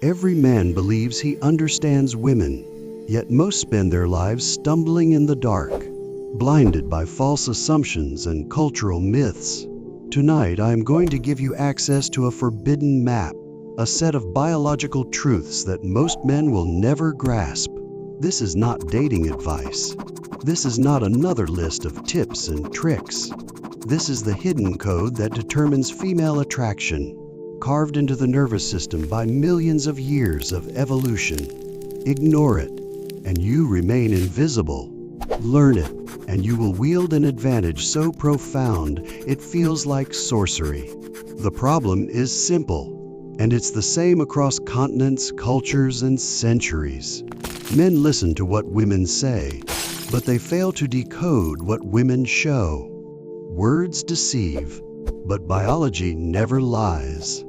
Every man believes he understands women, yet most spend their lives stumbling in the dark, blinded by false assumptions and cultural myths. Tonight, I am going to give you access to a forbidden map, a set of biological truths that most men will never grasp. This is not dating advice. This is not another list of tips and tricks. This is the hidden code that determines female attraction, carved into the nervous system by millions of years of evolution. Ignore it, and you remain invisible. Learn it, and you will wield an advantage so profound it feels like sorcery. The problem is simple, and it's the same across continents, cultures, and centuries. Men listen to what women say, but they fail to decode what women show. Words deceive, but biology never lies.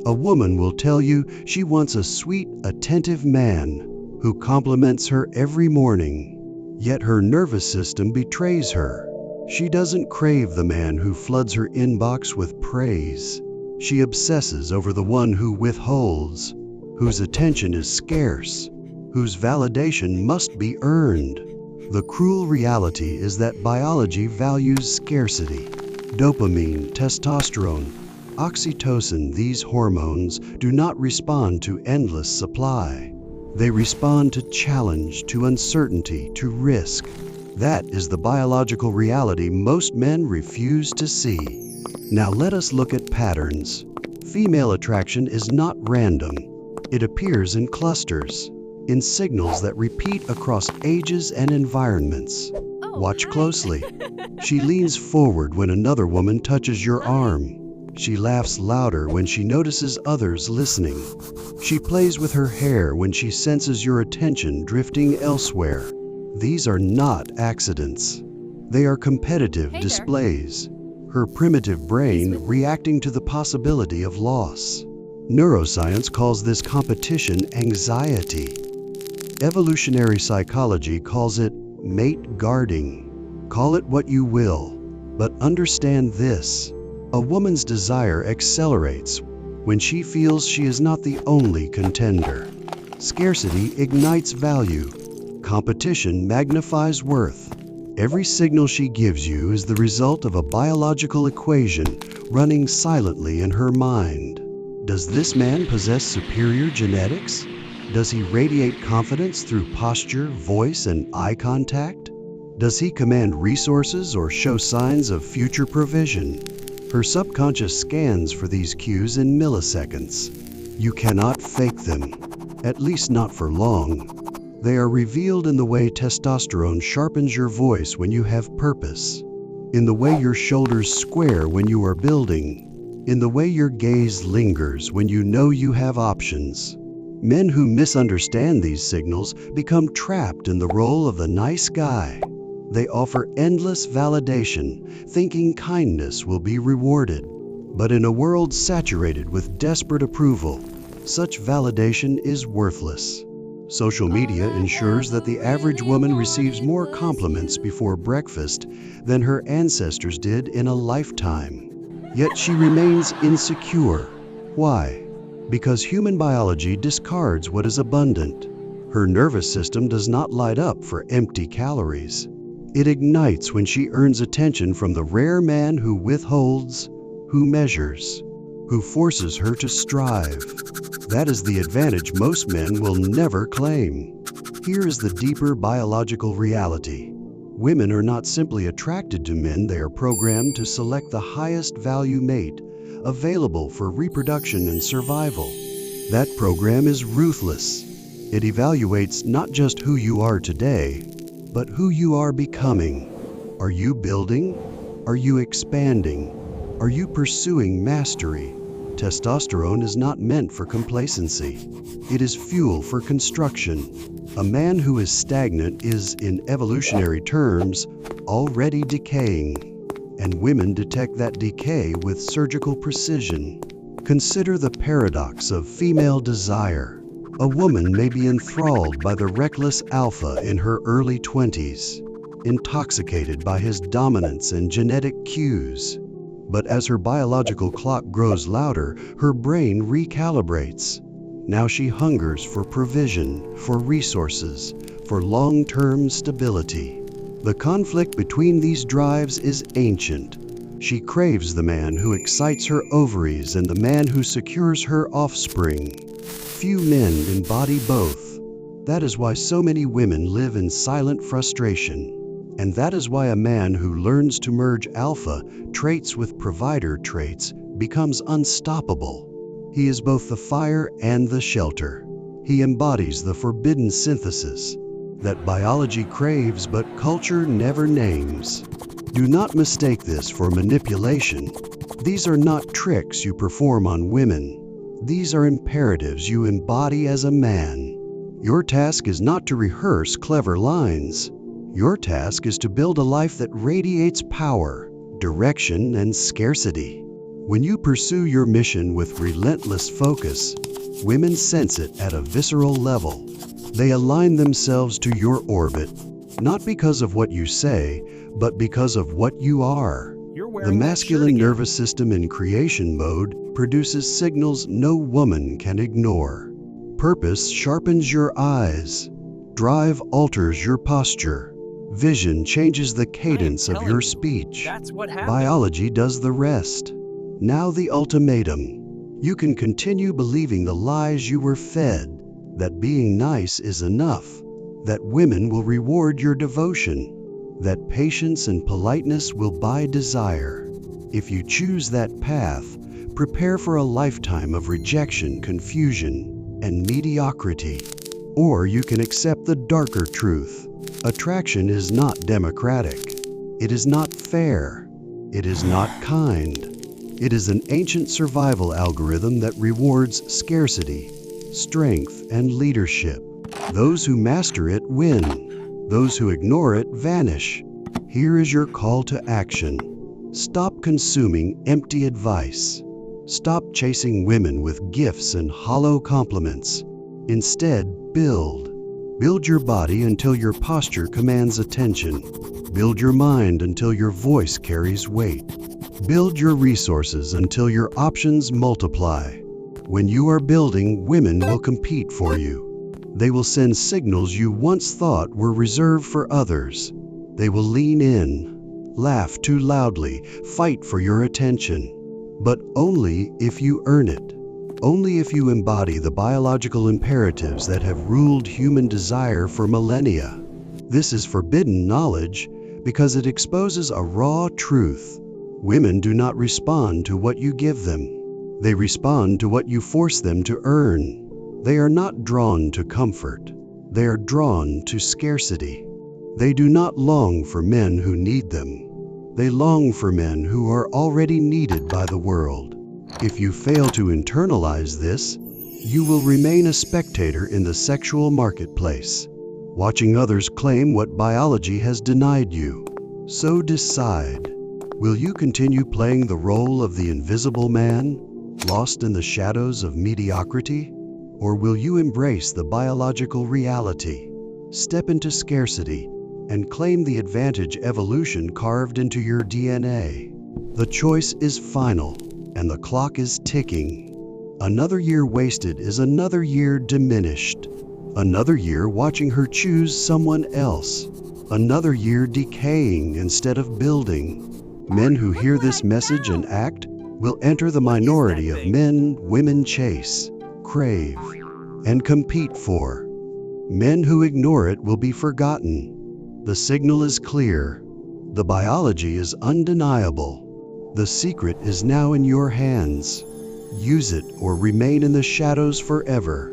A woman will tell you she wants a sweet, attentive man who compliments her every morning. Yet her nervous system betrays her. She doesn't crave the man who floods her inbox with praise. She obsesses over the one who withholds, whose attention is scarce, whose validation must be earned. The cruel reality is that biology values scarcity. Dopamine, testosterone, oxytocin, these hormones do not respond to endless supply. They respond to challenge, to uncertainty, to risk. That is the biological reality most men refuse to see. Now let us look at patterns. Female attraction is not random. It appears in clusters, in signals that repeat across ages and environments. Watch closely. She leans forward when another woman touches your arm. She laughs louder when she notices others listening. She plays with her hair when she senses your attention drifting elsewhere. These are not accidents. They are competitive displays. Her primitive brain reacting to the possibility of loss. Neuroscience calls this competition anxiety. Evolutionary psychology calls it mate guarding. Call it what you will, but understand this. A woman's desire accelerates when she feels she is not the only contender. Scarcity ignites value. Competition magnifies worth. Every signal she gives you is the result of a biological equation running silently in her mind. Does this man possess superior genetics? Does he radiate confidence through posture, voice, and eye contact? Does he command resources or show signs of future provision? Her subconscious scans for these cues in milliseconds. You cannot fake them, at least not for long. They are revealed in the way testosterone sharpens your voice when you have purpose, in the way your shoulders square when you are building, in the way your gaze lingers when you know you have options. Men who misunderstand these signals become trapped in the role of the nice guy. They offer endless validation, thinking kindness will be rewarded. But in a world saturated with desperate approval, such validation is worthless. Social media ensures that the average woman receives more compliments before breakfast than her ancestors did in a lifetime. Yet she remains insecure. Why? Because human biology discards what is abundant. Her nervous system does not light up for empty calories. It ignites when she earns attention from the rare man who withholds, who measures, who forces her to strive. That is the advantage most men will never claim. Here is the deeper biological reality. Women are not simply attracted to men, they are programmed to select the highest value mate available for reproduction and survival. That program is ruthless. It evaluates not just who you are today, but who you are becoming. Are you building? Are you expanding? Are you pursuing mastery? Testosterone is not meant for complacency. It is fuel for construction. A man who is stagnant is, in evolutionary terms, already decaying. And women detect that decay with surgical precision. Consider the paradox of female desire. A woman may be enthralled by the reckless alpha in her early 20s, intoxicated by his dominance and genetic cues. But as her biological clock grows louder, her brain recalibrates. Now she hungers for provision, for resources, for long-term stability. The conflict between these drives is ancient. She craves the man who excites her ovaries and the man who secures her offspring. Few men embody both. That is why so many women live in silent frustration. And that is why a man who learns to merge alpha traits with provider traits becomes unstoppable. He is both the fire and the shelter. He embodies the forbidden synthesis that biology craves but culture never names. Do not mistake this for manipulation. These are not tricks you perform on women. These are imperatives you embody as a man. Your task is not to rehearse clever lines. Your task is to build a life that radiates power, direction, and scarcity. When you pursue your mission with relentless focus, women sense it at a visceral level. They align themselves to your orbit, not because of what you say, but because of what you are. The masculine nervous system in creation mode produces signals no woman can ignore. Purpose sharpens your eyes. Drive alters your posture. Vision changes the cadence of your speech. That's what happened. Biology does the rest. Now the ultimatum. You can continue believing the lies you were fed, that being nice is enough, that women will reward your devotion, that patience and politeness will buy desire. If you choose that path, prepare for a lifetime of rejection, confusion, and mediocrity. Or you can accept the darker truth. Attraction is not democratic. It is not fair. It is not kind. It is an ancient survival algorithm that rewards scarcity, strength, and leadership. Those who master it win. Those who ignore it vanish. Here is your call to action. Stop consuming empty advice. Stop chasing women with gifts and hollow compliments. Instead, build. Build your body until your posture commands attention. Build your mind until your voice carries weight. Build your resources until your options multiply. When you are building, women will compete for you. They will send signals you once thought were reserved for others. They will lean in, laugh too loudly, fight for your attention. But only if you earn it. Only if you embody the biological imperatives that have ruled human desire for millennia. This is forbidden knowledge because it exposes a raw truth. Women do not respond to what you give them. They respond to what you force them to earn. They are not drawn to comfort. They are drawn to scarcity. They do not long for men who need them. They long for men who are already needed by the world. If you fail to internalize this, you will remain a spectator in the sexual marketplace, watching others claim what biology has denied you. So decide, will you continue playing the role of the invisible man, lost in the shadows of mediocrity? Or will you embrace the biological reality, step into scarcity, and claim the advantage evolution carved into your DNA? The choice is final. And the clock is ticking. Another year wasted is another year diminished. Another year watching her choose someone else. Another year decaying instead of building. Men who hear this message and act will enter the minority of men women chase, crave, and compete for. Men who ignore it will be forgotten. The signal is clear. The biology is undeniable. The secret is now in your hands. Use it or remain in the shadows forever.